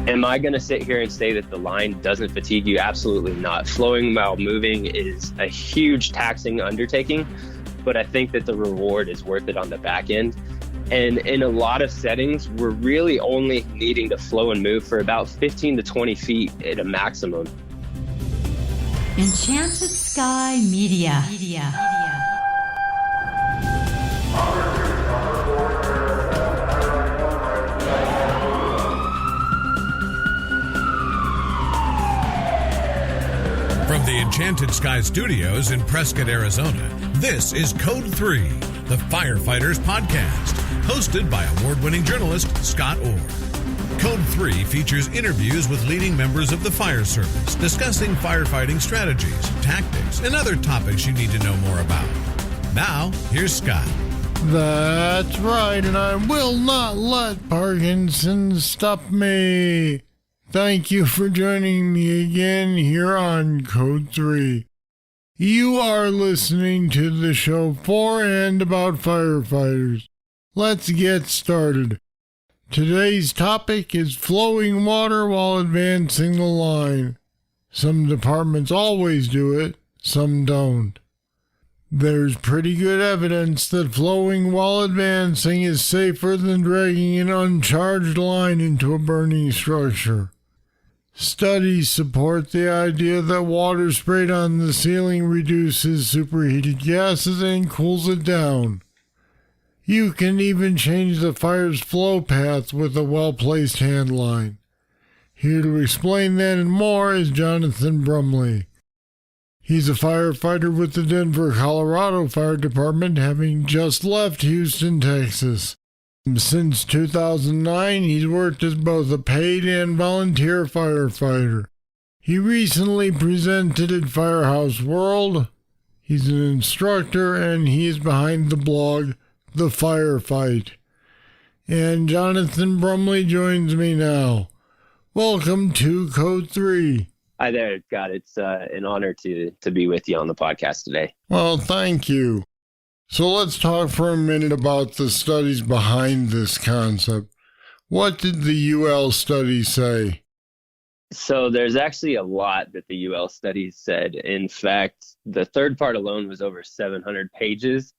Am I going to sit here and say that the line doesn't fatigue you? Absolutely not. Flowing while moving is a huge taxing undertaking, but I think that the reward is worth it on the back end. And in a lot of settings, we're really only needing to flow and move for about 15 to 20 feet at a maximum. Enchanted Sky Media. From the Enchanted Sky Studios in Prescott, Arizona, this is Code 3, the Firefighters podcast, hosted by award-winning journalist Scott Orr. Code 3 features interviews with leading members of the fire service, discussing firefighting strategies, tactics, and other topics you need to know more about. Now, here's Scott. That's right, and I will not let Parkinson's stop me. Thank you for joining me again here on Code 3. You are listening to the show for and about firefighters. Let's get started. Today's topic is flowing water while advancing the line. Some departments always do it, some don't. There's pretty good evidence that flowing while advancing is safer than dragging an uncharged line into a burning structure. Studies support the idea that water sprayed on the ceiling reduces superheated gases and cools it down. You can even change the fire's flow path with a well-placed handline. Here to explain that and more is Jonathan Brumley. He's a firefighter with the Denver, Colorado Fire Department, having just left Houston, Texas. Since 2009, he's worked as both a paid and volunteer firefighter. He recently presented at Firehouse World. He's an instructor, and he is behind the blog, The Firefight. And Jonathan Brumley joins me now. Welcome to Code 3. Hi there, Scott. It's an honor to be with you on the podcast today. Well, thank you. So let's talk for a minute about the studies behind this concept. What did the UL study say? So there's actually a lot that the UL studies said. In fact, the third part alone was over 700 pages.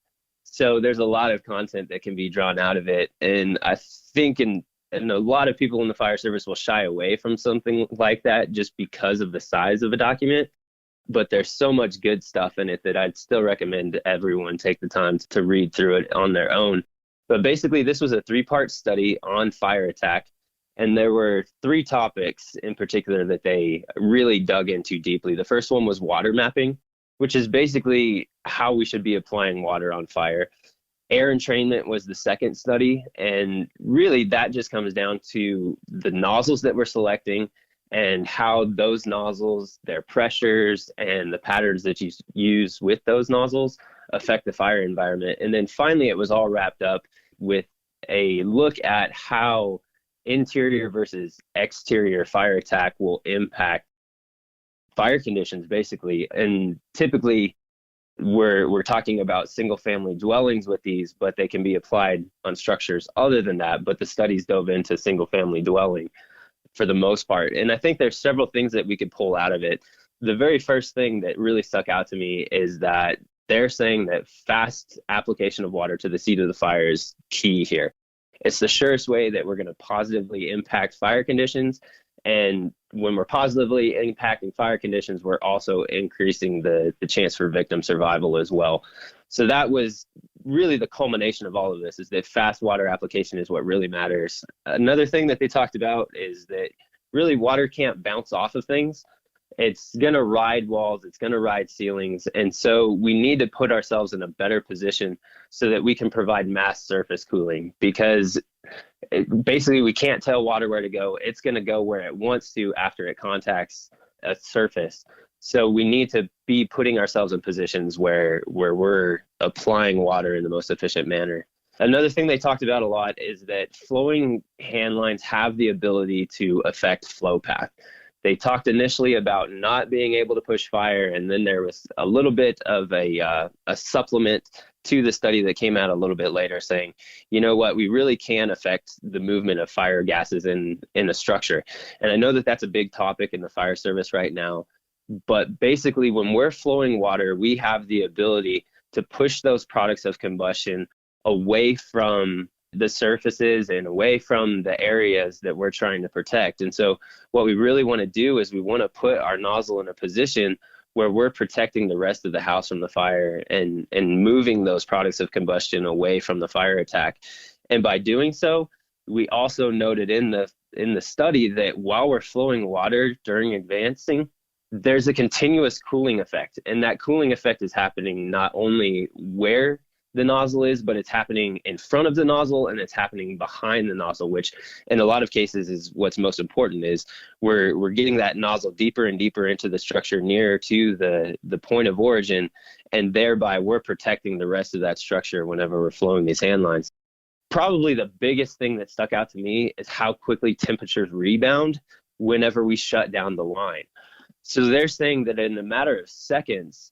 So there's a lot of content that can be drawn out of it. And I think and a lot of people in the fire service will shy away from something like that just because of the size of a document. But there's so much good stuff in it that I'd still recommend everyone take the time to read through it on their own. But basically, this was a 3-part study on fire attack. And there were 3 topics in particular that they really dug into deeply. The first one was water mapping, which is basically how we should be applying water on fire. Air entrainment was the second study. And really, that just comes down to the nozzles that we're selecting and how those nozzles, their pressures, and the patterns that you use with those nozzles affect the fire environment. And then finally, it was all wrapped up with a look at how interior versus exterior fire attack will impact fire conditions, basically. And typically, we're talking about single-family dwellings with these, but they can be applied on structures other than that. But the studies dove into single-family dwelling for the most part. And I think there's several things that we could pull out of it. The very first thing that really stuck out to me is that they're saying that fast application of water to the seat of the fire is key here. It's the surest way that we're going to positively impact fire conditions. And when we're positively impacting fire conditions, we're also increasing the chance for victim survival as well. So that was really the culmination of all of this, is that fast water application is what really matters. Another thing that they talked about is that really water can't bounce off of things. It's going to ride walls, it's going to ride ceilings. And so we need to put ourselves in a better position so that we can provide mass surface cooling, because basically we can't tell water where to go. It's going to go where it wants to after it contacts a surface. So we need to be putting ourselves in positions where we're applying water in the most efficient manner. Another thing they talked about a lot is that flowing handlines have the ability to affect flow path. They talked initially about not being able to push fire, and then there was a little bit of a supplement to the study that came out a little bit later saying, you know what, we really can affect the movement of fire gases in a structure. And I know that that's a big topic in the fire service right now. But basically, when we're flowing water, we have the ability to push those products of combustion away from the surfaces and away from the areas that we're trying to protect. And so what we really want to do is we want to put our nozzle in a position where we're protecting the rest of the house from the fire and moving those products of combustion away from the fire attack. And by doing so, we also noted in the study that while we're flowing water during advancing, there's a continuous cooling effect. And that cooling effect is happening not only where the nozzle is, but it's happening in front of the nozzle and it's happening behind the nozzle, which in a lot of cases is what's most important. Is we're getting that nozzle deeper and deeper into the structure nearer to the point of origin, and thereby we're protecting the rest of that structure whenever we're flowing these hand lines. Probably the biggest thing that stuck out to me is how quickly temperatures rebound whenever we shut down the line. So they're saying that in a matter of seconds,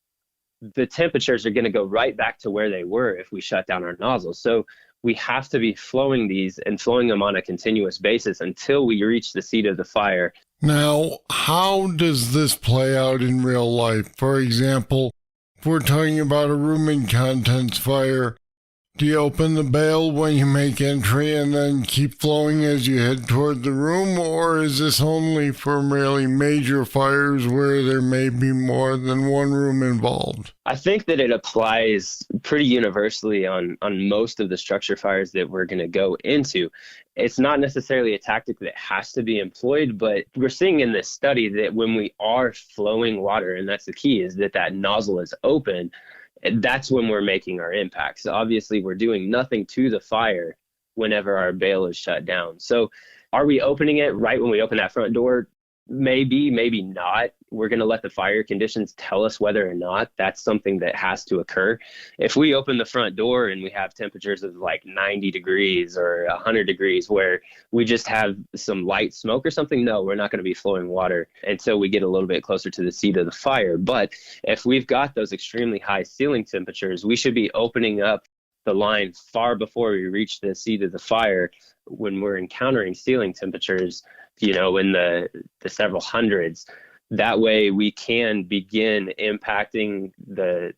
the temperatures are going to go right back to where they were if we shut down our nozzles. So we have to be flowing these and flowing them on a continuous basis until we reach the seat of the fire. Now, how does this play out in real life? For example, if we're talking about a room and contents fire, do you open the bail when you make entry and then keep flowing as you head toward the room? Or is this only for really major fires where there may be more than one room involved? I think that it applies pretty universally on most of the structure fires that we're going to go into. It's not necessarily a tactic that has to be employed, but we're seeing in this study that when we are flowing water, and that's the key, is that nozzle is open, and that's when we're making our impact. So obviously we're doing nothing to the fire whenever our bail is shut down. So are we opening it right when we open that front door? Maybe, maybe not. We're going to let the fire conditions tell us whether or not that's something that has to occur. If we open the front door and we have temperatures of like 90 degrees or 100 degrees where we just have some light smoke or something, no, we're not going to be flowing water until we get a little bit closer to the seat of the fire. But if we've got those extremely high ceiling temperatures, we should be opening up the line far before we reach the seat of the fire when we're encountering ceiling temperatures, in the several hundreds. That way we can begin impacting the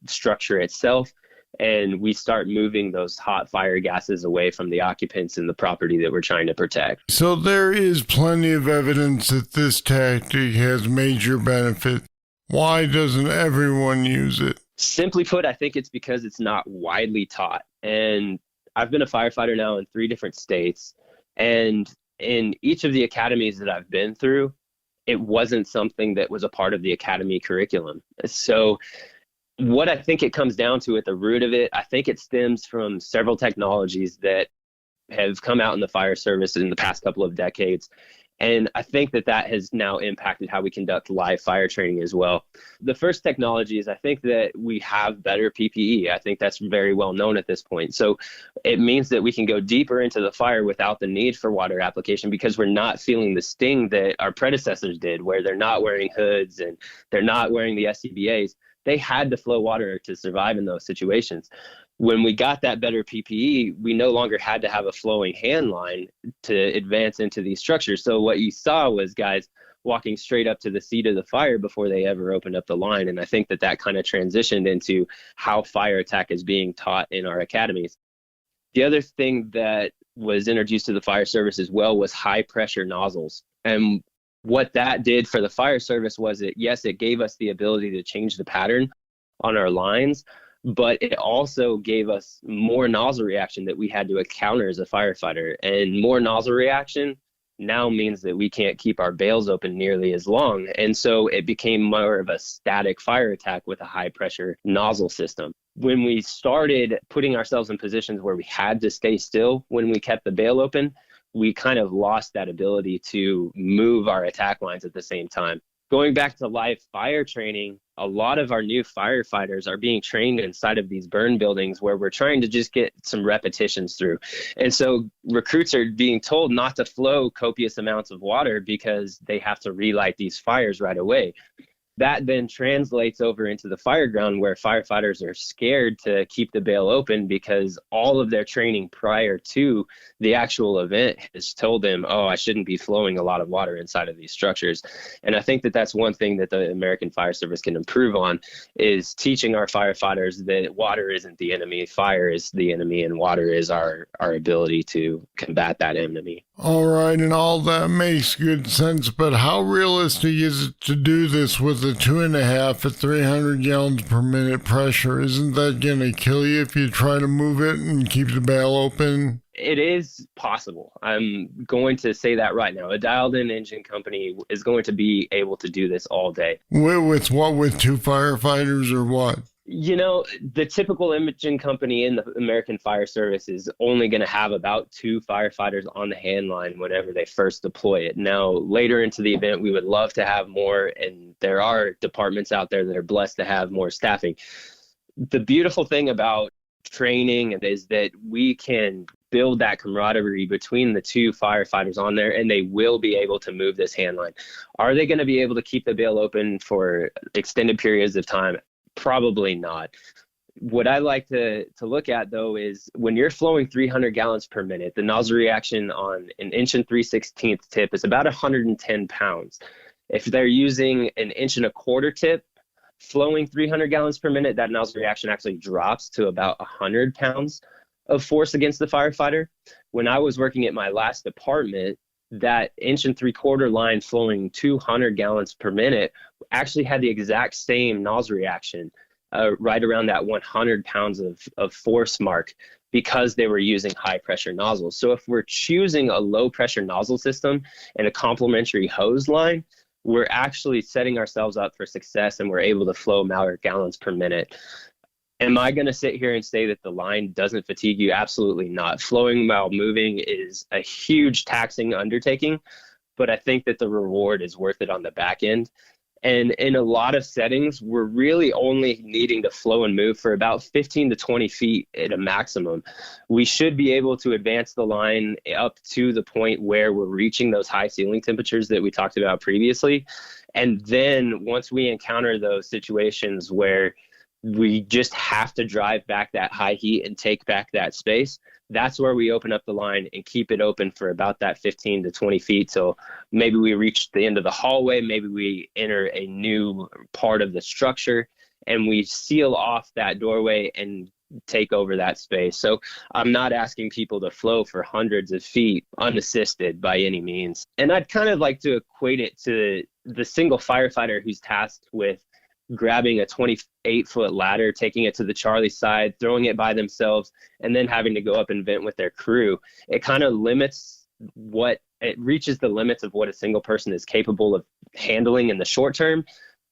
structure itself, and we start moving those hot fire gases away from the occupants and the property that we're trying to protect. So there is plenty of evidence that this tactic has major benefit. Why doesn't everyone use it? Simply put, I think it's because it's not widely taught. And I've been a firefighter now in 3 different states, and in each of the academies that I've been through, it wasn't something that was a part of the academy curriculum. So what I think it comes down to at the root of it, I think it stems from several technologies that have come out in the fire service in the past couple of decades. And I think that has now impacted how we conduct live fire training as well. The first technology is I think that we have better PPE. I think that's very well known at this point. So it means that we can go deeper into the fire without the need for water application because we're not feeling the sting that our predecessors did, where they're not wearing hoods and they're not wearing the SCBAs. They had to flow water to survive in those situations. When we got that better PPE, we no longer had to have a flowing hand line to advance into these structures. So what you saw was guys walking straight up to the seat of the fire before they ever opened up the line. And I think that kind of transitioned into how fire attack is being taught in our academies. The other thing that was introduced to the fire service as well was high pressure nozzles. And what that did for the fire service was it gave us the ability to change the pattern on our lines, but it also gave us more nozzle reaction that we had to encounter as a firefighter. And more nozzle reaction now means that we can't keep our bails open nearly as long. And so it became more of a static fire attack with a high pressure nozzle system. When we started putting ourselves in positions where we had to stay still when we kept the bail open, we kind of lost that ability to move our attack lines at the same time. Going back to live fire training, a lot of our new firefighters are being trained inside of these burn buildings where we're trying to just get some repetitions through. And so recruits are being told not to flow copious amounts of water because they have to relight these fires right away. That then translates over into the fire ground, where firefighters are scared to keep the bail open because all of their training prior to the actual event has told them, oh, I shouldn't be flowing a lot of water inside of these structures. And I think that that's one thing that the American Fire Service can improve on, is teaching our firefighters that water isn't the enemy, fire is the enemy, and water is our ability to combat that enemy. All right, and all that makes good sense, but how realistic is it to do this with a 2.5 at 300 gallons per minute pressure? Isn't that going to kill you if you try to move it and keep the bail open? It is possible. I'm going to say that right now. A dialed-in engine company is going to be able to do this all day. With what? With 2 firefighters or what? You know, the typical engine company in the American Fire Service is only going to have about 2 firefighters on the handline whenever they first deploy it. Now, later into the event, we would love to have more, and there are departments out there that are blessed to have more staffing. The beautiful thing about training is that we can build that camaraderie between the 2 firefighters on there, and they will be able to move this handline. Are they going to be able to keep the bail open for extended periods of time? Probably not. What I like to look at, though, is when you're flowing 300 gallons per minute, the nozzle reaction on an 1 3/16 tip is about 110 pounds. If they're using an 1 1/4 tip, flowing 300 gallons per minute, that nozzle reaction actually drops to about 100 pounds of force against the firefighter. When I was working at my last department, that 1 3/4 line flowing 200 gallons per minute actually had the exact same nozzle reaction, right around that 100 pounds of force mark, because they were using high pressure nozzles. So if we're choosing a low pressure nozzle system and a complementary hose line, we're actually setting ourselves up for success, and we're able to flow more gallons per minute. Am I going to sit here and say that the line doesn't fatigue you? Absolutely not. Flowing while moving is a huge taxing undertaking, but I think that the reward is worth it on the back end. And in a lot of settings, we're really only needing to flow and move for about 15 to 20 feet at a maximum. We should be able to advance the line up to the point where we're reaching those high ceiling temperatures that we talked about previously. And then once we encounter those situations where we just have to drive back that high heat and take back that space, that's where we open up the line and keep it open for about that 15 to 20 feet. So maybe we reach the end of the hallway, maybe we enter a new part of the structure, and we seal off that doorway and take over that space. So I'm not asking people to flow for hundreds of feet unassisted by any means. And I'd kind of like to equate it to the single firefighter who's tasked with grabbing a 28-foot ladder, taking it to the Charlie side, throwing it by themselves, and then having to go up and vent with their crew. It kind of reaches the limits of what a single person is capable of handling in the short term,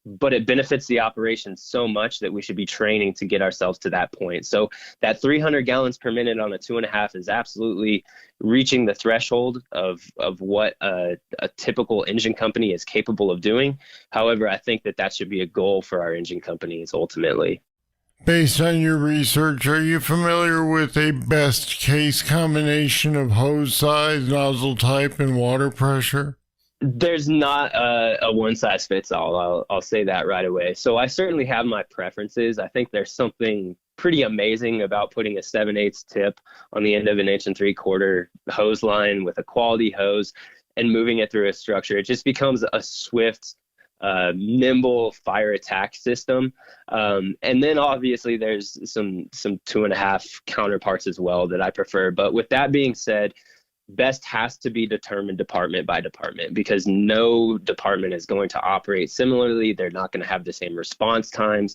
but it benefits the operation so much that we should be training to get ourselves to that point. So that 300 gallons per minute on a 2.5 is absolutely reaching the threshold of what a typical engine company is capable of doing. However, I think that should be a goal for our engine companies ultimately. Based on your research, are you familiar with a best case combination of hose size, nozzle type, and water pressure? There's not a one size fits all. I'll say that right away. So I certainly have my preferences. I think there's something pretty amazing about putting a 7/8 tip on the end of an 1 3/4 hose line with a quality hose and moving it through a structure. It just becomes a swift, nimble fire attack system. And then obviously there's some 2.5 counterparts as well that I prefer. But with that being said, best has to be determined department by department, because no department is going to operate similarly. They're not going to have the same response times.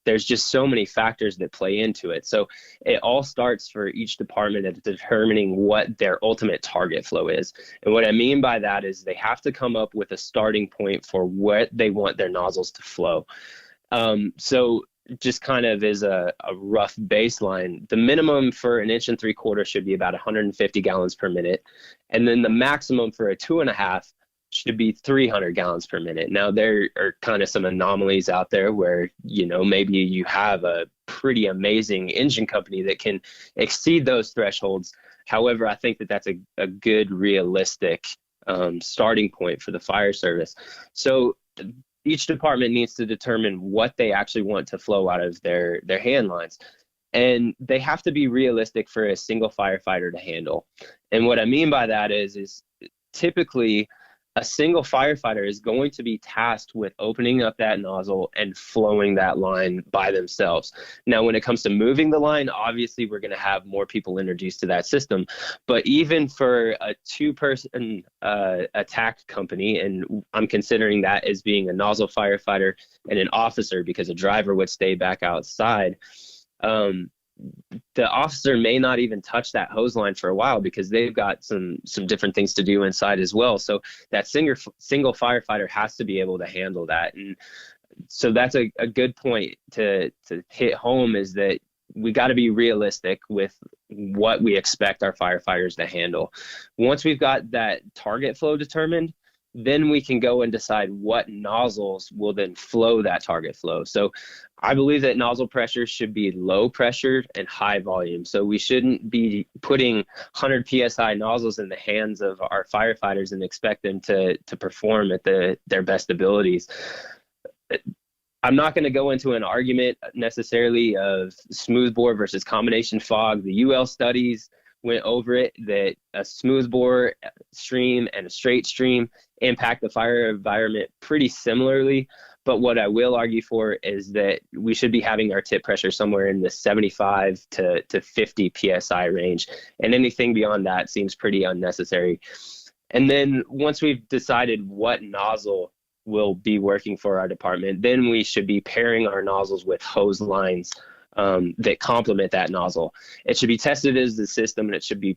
There's just so many factors that play into it. So it all starts for each department at determining what their ultimate target flow is. And what I mean by that is they have to come up with a starting point for what they want their nozzles to flow. So just kind of is a rough baseline. The minimum for an 1 3/4 should be about 150 gallons per minute. And then the maximum for a 2.5 should be 300 gallons per minute. Now, there are kind of some anomalies out there where, maybe you have a pretty amazing engine company that can exceed those thresholds. However, I think that that's a good, realistic starting point for the fire service. So each department needs to determine what they actually want to flow out of their hand lines. And they have to be realistic for a single firefighter to handle. And what I mean by that is typically a single firefighter is going to be tasked with opening up that nozzle and flowing that line by themselves. Now, when it comes to moving the line, obviously we're going to have more people introduced to that system. But even for a two-person attack company, and I'm considering that as being a nozzle firefighter and an officer because a driver would stay back outside, the officer may not even touch that hose line for a while because they've got some different things to do inside as well. So that single firefighter has to be able to handle that. And so that's a good point to hit home, is that we got to be realistic with what we expect our firefighters to handle. Once we've got that target flow determined, then we can go and decide what nozzles will then flow that target flow. So I believe that nozzle pressure should be low pressure and high volume. So we shouldn't be putting 100 PSI nozzles in the hands of our firefighters and expect them to perform at their best abilities. I'm not going to go into an argument necessarily of smoothbore versus combination fog. The UL studies went over it, that a smoothbore stream and a straight stream impact the fire environment pretty similarly. But what I will argue for is that we should be having our tip pressure somewhere in the 75 to 50 PSI range. And anything beyond that seems pretty unnecessary. And then once we've decided what nozzle will be working for our department, then we should be pairing our nozzles with hose lines that complement that nozzle. It should be tested as the system, and it should be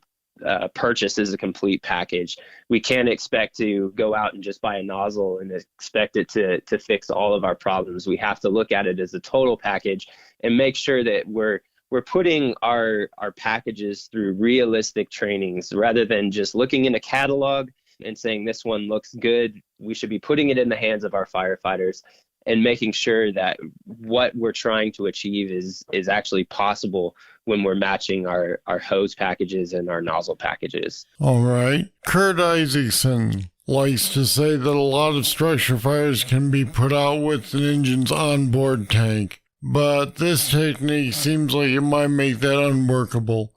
purchased as a complete package. We can't expect to go out and just buy a nozzle and expect it to fix all of our problems. We have to look at it as a total package and make sure that we're putting our packages through realistic trainings rather than just looking in a catalog and saying this one looks good. We should be putting it in the hands of our firefighters and making sure that what we're trying to achieve is actually possible when we're matching our hose packages and our nozzle packages. All right. Kurt Isaacson likes to say that a lot of structure fires can be put out with an engine's onboard tank, but this technique seems like it might make that unworkable.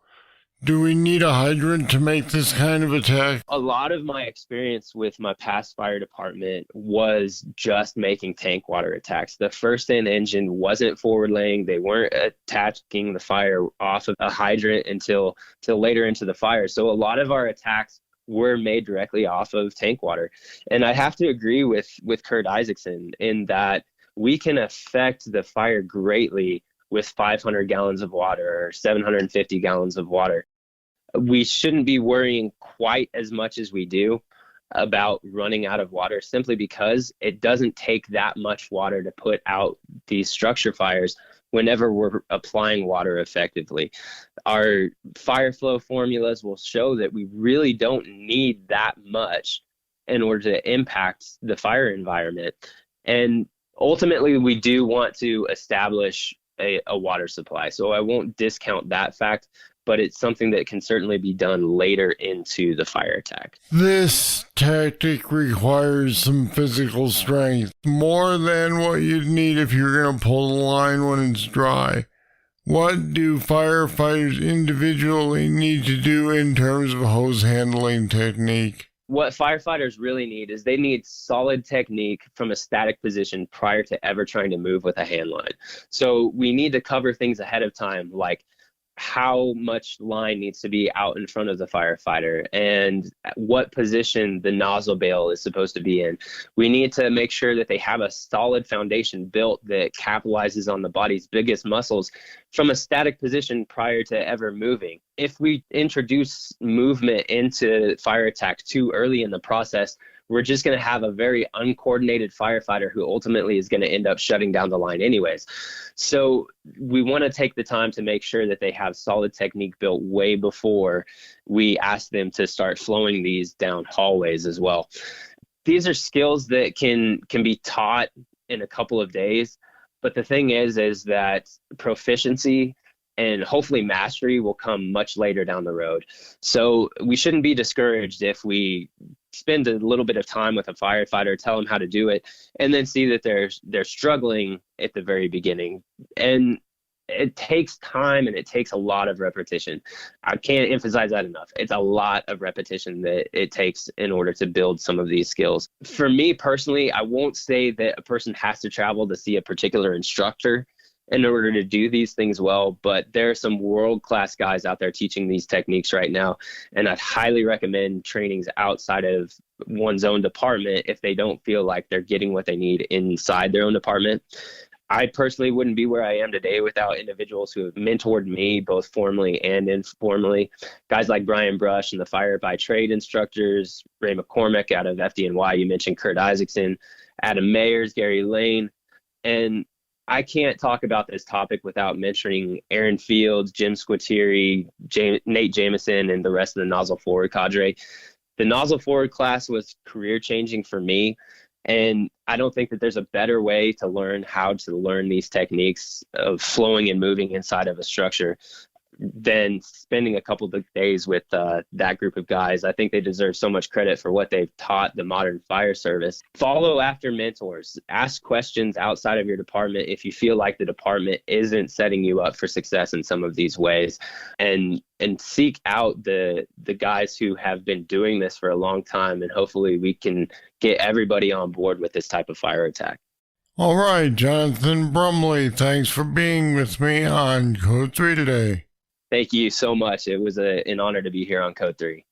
Do we need a hydrant to make this kind of attack? A lot of my experience with my past fire department was just making tank water attacks. The first in engine wasn't forward laying. They weren't attaching the fire off of a hydrant until later into the fire. So a lot of our attacks were made directly off of tank water. And I have to agree with Kurt Isaacson in that we can affect the fire greatly with 500 gallons of water or 750 gallons of water. We shouldn't be worrying quite as much as we do about running out of water, simply because it doesn't take that much water to put out these structure fires whenever we're applying water effectively. Our fire flow formulas will show that we really don't need that much in order to impact the fire environment. And ultimately, we do want to establish a water supply. So I won't discount that fact, but it's something that can certainly be done later into the fire attack. This tactic requires some physical strength, more than what you'd need if you're going to pull the line when it's dry. What do firefighters individually need to do in terms of hose handling technique? What firefighters really need is they need solid technique from a static position prior to ever trying to move with a handline. So we need to cover things ahead of time, like how much line needs to be out in front of the firefighter and what position the nozzle bail is supposed to be in. We need to make sure that they have a solid foundation built that capitalizes on the body's biggest muscles from a static position prior to ever moving. If we introduce movement into fire attack too early in the process, we're just going to have a very uncoordinated firefighter who ultimately is going to end up shutting down the line anyways. So we want to take the time to make sure that they have solid technique built way before we ask them to start flowing these down hallways as well. These are skills that can be taught in a couple of days, but the thing is that proficiency and hopefully mastery will come much later down the road. So we shouldn't be discouraged if we spend a little bit of time with a firefighter, tell them how to do it, and then see that they're struggling at the very beginning. And it takes time and it takes a lot of repetition. I can't emphasize that enough. It's a lot of repetition that it takes in order to build some of these skills. For me personally, I won't say that a person has to travel to see a particular instructor in order to do these things well, but there are some world-class guys out there teaching these techniques right now, and I'd highly recommend trainings outside of one's own department if they don't feel like they're getting what they need inside their own department. I personally wouldn't be where I am today without individuals who have mentored me both formally and informally. Guys like Brian Brush and the Fire by Trade instructors, Ray McCormick out of FDNY, you mentioned Kurt Isaacson, Adam Mayers, Gary Lane, and I can't talk about this topic without mentioning Aaron Fields, Jim Squitieri, Nate Jamison, and the rest of the Nozzle Forward cadre. The Nozzle Forward class was career changing for me, and I don't think that there's a better way to learn how to learn these techniques of flowing and moving inside of a structure than spending a couple of days with that group of guys. I think they deserve so much credit for what they've taught the modern fire service. Follow after mentors. Ask questions outside of your department if you feel like the department isn't setting you up for success in some of these ways, and seek out the guys who have been doing this for a long time, and hopefully we can get everybody on board with this type of fire attack. All right, Jonathan Brumley, thanks for being with me on Code 3 today. Thank you so much. It was an honor to be here on Code 3.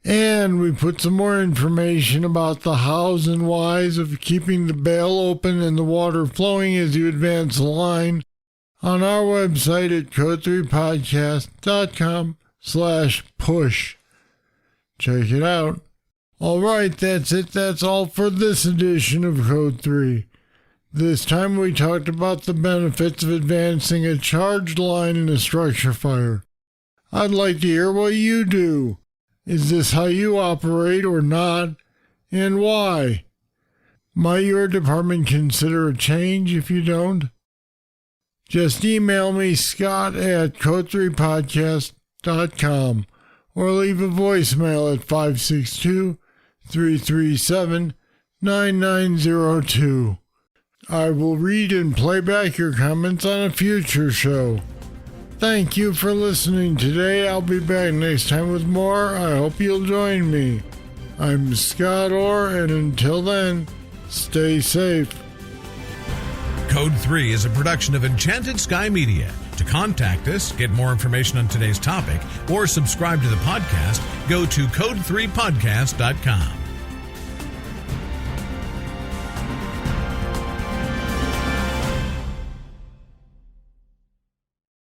And we put some more information about the hows and whys of keeping the bail open and the water flowing as you advance the line on our website at code3podcast.com/push. Check it out. All right, that's it. That's all for this edition of Code 3. This time we talked about the benefits of advancing a charged line in a structure fire. I'd like to hear what you do. Is this how you operate or not, and why? Might your department consider a change if you don't? Just email me, Scott at code3podcast.com, or leave a voicemail at 562-337-9902. I will read and play back your comments on a future show. Thank you for listening today. I'll be back next time with more. I hope you'll join me. I'm Scott Orr, and until then, stay safe. Code 3 is a production of Enchanted Sky Media. To contact us, get more information on today's topic, or subscribe to the podcast, go to code3podcast.com.